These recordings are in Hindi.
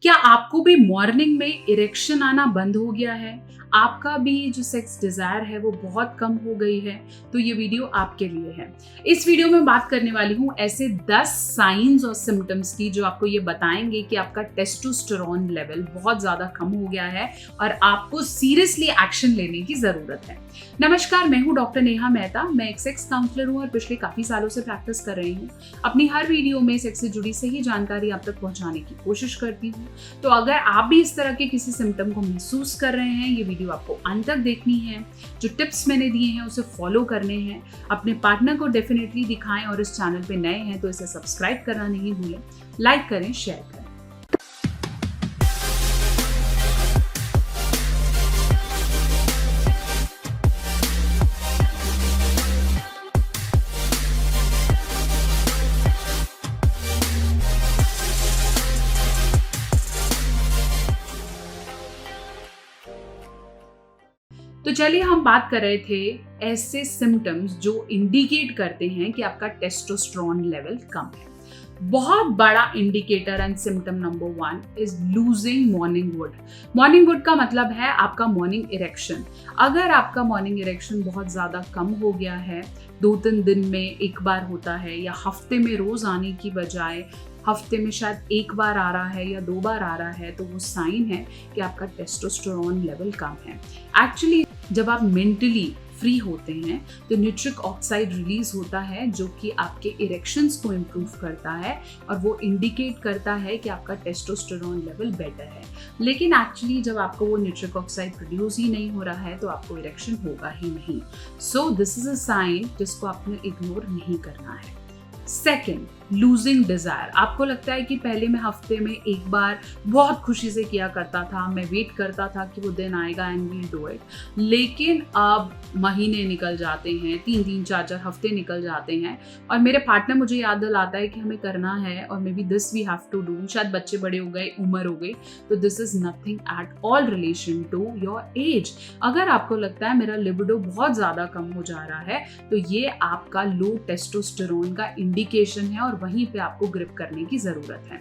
क्या आपको भी मॉर्निंग में इरेक्शन आना बंद हो गया है? आपका भी जो सेक्स डिजायर है वो बहुत कम हो गई है? तो ये वीडियो आपके लिए है। इस वीडियो में बात करने वाली हूँ ऐसे 10 साइंस और सिम्टम्स की जो आपको ये बताएंगे कि आपका टेस्टोस्टेरोन लेवल बहुत ज्यादा कम हो गया है और आपको सीरियसली एक्शन लेने की जरूरत है। नमस्कार, मैं हूँ डॉक्टर नेहा मेहता। मैं एक सेक्स काउंसलर हूँ और पिछले काफी सालों से प्रैक्टिस कर रही हूँ। अपनी हर वीडियो में सेक्स से जुड़ी सही जानकारी आप तक पहुंचाने की कोशिश करती हूँ। तो अगर आप भी इस तरह के किसी सिम्टम को महसूस कर रहे हैं, ये वीडियो आपको अंत तक देखनी है। जो टिप्स मैंने दिए हैं उसे फॉलो करने हैं। अपने पार्टनर को डेफिनेटली दिखाएं और इस चैनल पे नए हैं तो इसे सब्सक्राइब करना नहीं भूलें। लाइक करें, शेयर करें। तो चलिए, हम बात कर रहे थे ऐसे सिम्टम्स जो इंडिकेट करते हैं कि आपका टेस्टोस्टेरोन लेवल कम है। बहुत बड़ा indicator and symptom number 1 is losing morning would. Morning would का मतलब है आपका मॉर्निंग इरेक्शन। अगर आपका मॉर्निंग इरेक्शन बहुत ज्यादा कम हो गया है, 2-3 दिन में एक बार होता है या हफ्ते में रोज आने की बजाय हफ्ते में शायद एक बार आ रहा है या 2 बार आ रहा है, तो वो साइन है कि आपका टेस्टोस्टेरोन लेवल कम है। एक्चुअली जब आप मेंटली फ्री होते हैं तो निट्रिक ऑक्साइड रिलीज होता है जो कि आपके इरेक्शंस को इम्प्रूव करता है और वो इंडिकेट करता है कि आपका टेस्टोस्टेरोन लेवल बेटर है। लेकिन एक्चुअली जब आपको वो निट्रिक ऑक्साइड प्रोड्यूस ही नहीं हो रहा है तो आपको इरेक्शन होगा ही नहीं। So this is a sign जिसको आपने इग्नोर नहीं करना है। Second, losing desire. आपको लगता है कि पहले मैं हफ्ते में एक बार बहुत खुशी से किया करता था, मैं वेट करता था कि वो दिन आएगा एंड वील डू इट, लेकिन अब महीने निकल जाते हैं, 3-3, 4-4 हफ्ते निकल जाते हैं और मेरे पार्टनर मुझे याद दिलाता है कि हमें करना है और maybe this we have to do. शायद बच्चे बड़े हो गए, उम्र हो गई, तो this is nothing at all relation to your age. अगर आपको लगता है मेरा लिबिडो बहुत ज्यादा कम हो जा रहा है तो ये आपका लो टेस्टोस्टेरोन का इंडिकेशन है और वहीं पे आपको ग्रिप करने की जरूरत है।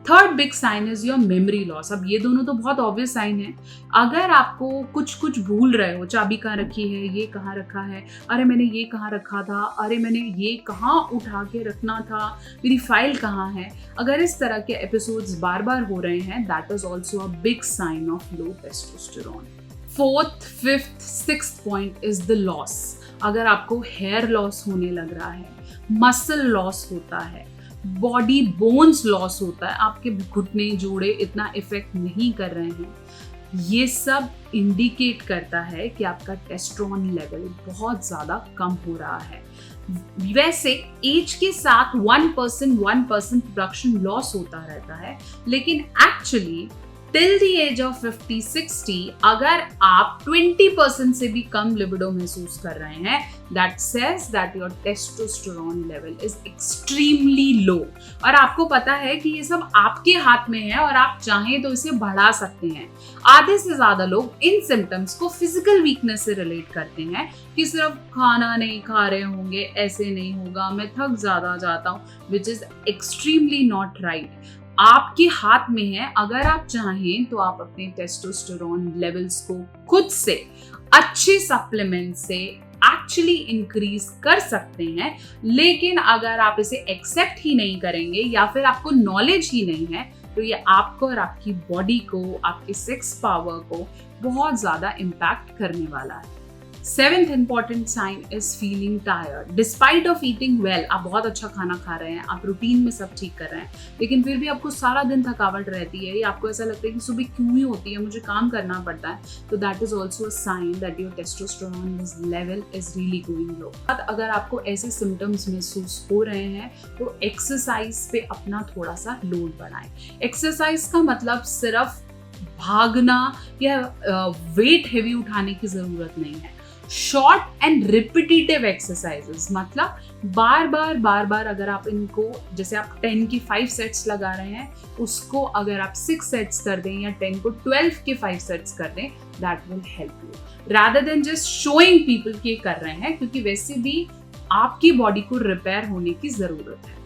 Third big sign is your memory loss. अब ये दोनों तो बहुत ऑब्वियस साइन है। अगर आपको कुछ भूल रहे हो, चाबी कहाँ रखी है, ये कहाँ रखा है, अरे मैंने ये कहाँ रखा था, अरे मैंने ये कहाँ उठा के रखना था, मेरी फाइल कहाँ है, अगर इस तरह के एपिसोड्स बार बार हो रहे हैं, that is also a big sign of low testosterone. Fourth, fifth, sixth point is the loss. अगर आपको हेयर लॉस होने लग रहा है, मसल लॉस होता है, बॉडी बोन्स लॉस होता है, आपके घुटने जोड़े इतना इफेक्ट नहीं कर रहे हैं, ये सब इंडिकेट करता है कि आपका टेस्टोस्टेरोन लेवल बहुत ज्यादा कम हो रहा है। वैसे एज के साथ 1% प्रोडक्शन लॉस होता रहता है, लेकिन actually till the age of 50-60 अगर आप 20% से भी कम लिबिडो महसूस कर रहे हैं, that says that your testosterone level is extremely low. और आपको पता है कि ये सब आपके हाथ में है और आप चाहें तो इसे बढ़ा सकते हैं। आधे से ज्यादा लोग इन सिम्टम्स को फिजिकल वीकनेस से रिलेट करते हैं कि सिर्फ खाना नहीं खा रहे होंगे, ऐसे नहीं होगा, मैं थक ज्यादा जाता हूँ, which is extremely not right. आपके हाथ में है। अगर आप चाहें तो आप अपने टेस्टोस्टेरोन लेवल्स को खुद से अच्छे सप्लीमेंट से एक्चुअली इंक्रीज कर सकते हैं। लेकिन अगर आप इसे एक्सेप्ट ही नहीं करेंगे या फिर आपको नॉलेज ही नहीं है तो ये आपको और आपकी बॉडी को, आपके सेक्स पावर को बहुत ज्यादा इम्पैक्ट करने वाला है। Seventh important sign is feeling tired despite of eating well. आप बहुत अच्छा खाना खा रहे हैं, आप रूटीन में सब ठीक कर रहे हैं, लेकिन फिर भी आपको सारा दिन थकावट रहती है या आपको ऐसा लगता है कि सुबह क्यों ही होती है, मुझे काम करना पड़ता है, तो that is also a sign that your testosterone level is really going low. अगर आपको ऐसे सिम्टम्स महसूस हो रहे हैं तो एक्सरसाइज पे अपना थोड़ा सा लोड बढ़ाएं। एक्सरसाइज का मतलब सिर्फ भागना या वेट हेवी उठाने की जरूरत नहीं है। शॉर्ट एंड रिपीटेटिव एक्सरसाइजेस, मतलब बार बार अगर आप इनको, जैसे आप 10 की 5 सेट्स लगा रहे हैं, उसको अगर आप 6 सेट्स कर दें या 10 को 12 के 5 सेट्स कर दें, that will help you rather than just showing people के कर रहे हैं, क्योंकि वैसे भी आपकी बॉडी को रिपेयर होने की जरूरत है।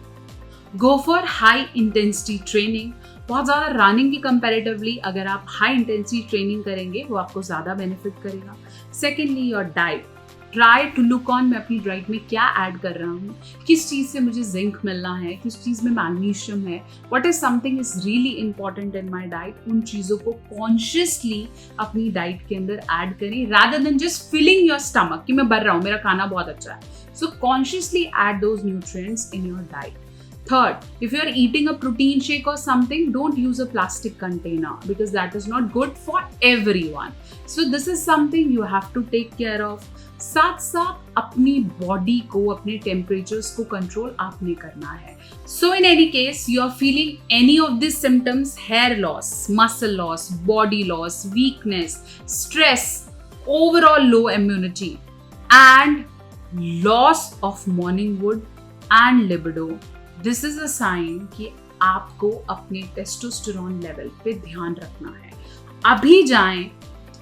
Go for high intensity training. बहुत ज़्यादा रनिंग की कंपैरेटिवली अगर आप हाई इंटेंसिटी ट्रेनिंग करेंगे वो आपको ज़्यादा बेनिफिट करेगा। Secondly your diet, try to look on मैं अपनी डाइट में क्या ऐड कर रहा हूँ, किस चीज़ से मुझे जिंक मिलना है, किस चीज़ में मैग्नीशियम है, what is something is really important in my diet. उन चीज़ों को कॉन्शियसली अपनी डाइट के अंदर ऐड करें rather than just filling your stomach कि मैं भर रहा हूँ, मेरा खाना बहुत अच्छा है। So consciously add those nutrients in your diet. Third, if you are eating a protein shake or something, don't use a plastic container because that is not good for everyone. So this is something you have to take care of. साथ साथ अपनी बॉडी को, अपने टेम्परेचर्स को कंट्रोल आपने करना है। So in any case, you are feeling any of these symptoms, hair loss, muscle loss, body loss, weakness, stress, overall low immunity and loss of morning wood and libido, this is a sign कि आपको अपने टेस्टोस्टेरोन लेवल पे ध्यान रखना है। अभी जाएं,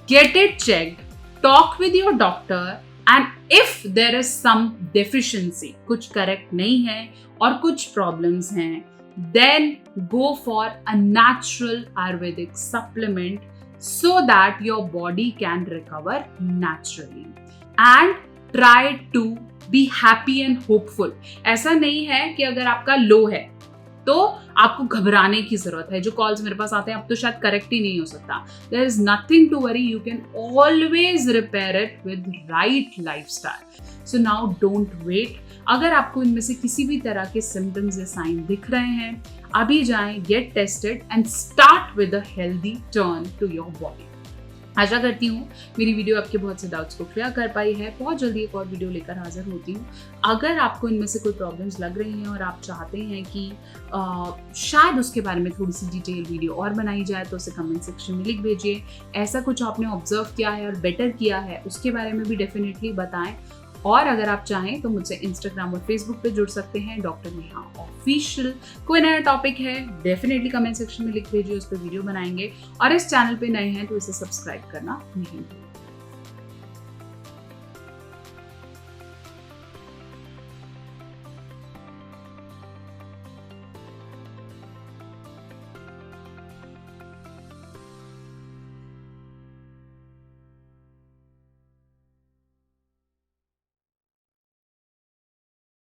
get it checked, talk with your doctor and if there is some deficiency, कुछ करेक्ट नहीं है और कुछ प्रॉब्लम्स हैं, then go for a natural Ayurvedic supplement so that your body can recover naturally and try to be happy and hopeful. ऐसा नहीं है कि अगर आपका लो है तो आपको घबराने की जरूरत है। जो कॉल्स मेरे पास आते हैं अब तो शायद करेक्ट ही नहीं हो सकता। There is nothing to worry, you can always repair it with right lifestyle. So now don't wait. अगर आपको इनमें से किसी भी तरह के सिम्टम्स या साइन दिख रहे हैं, अभी जाएं, get tested and start with a healthy turn to your body. आशा करती हूँ मेरी वीडियो आपके बहुत से डाउट्स को क्लियर कर पाई है। बहुत जल्दी एक और वीडियो लेकर हाजिर होती हूँ। अगर आपको इनमें से कोई प्रॉब्लम्स लग रही हैं और आप चाहते हैं कि शायद उसके बारे में थोड़ी सी डिटेल वीडियो और बनाई जाए तो उसे कमेंट सेक्शन में लिख भेजिए। ऐसा कुछ आपने ऑब्जर्व किया है और बेटर किया है उसके बारे में भी डेफिनेटली बताएं। और अगर आप चाहें तो मुझसे इंस्टाग्राम और फेसबुक पे जुड़ सकते हैं, डॉक्टर नेहा ऑफिशियल। कोई नया टॉपिक है डेफिनेटली कमेंट सेक्शन में लिख भेजिए, उस पर वीडियो बनाएंगे। और इस चैनल पे नए हैं तो इसे सब्सक्राइब करना नहीं भूलिए।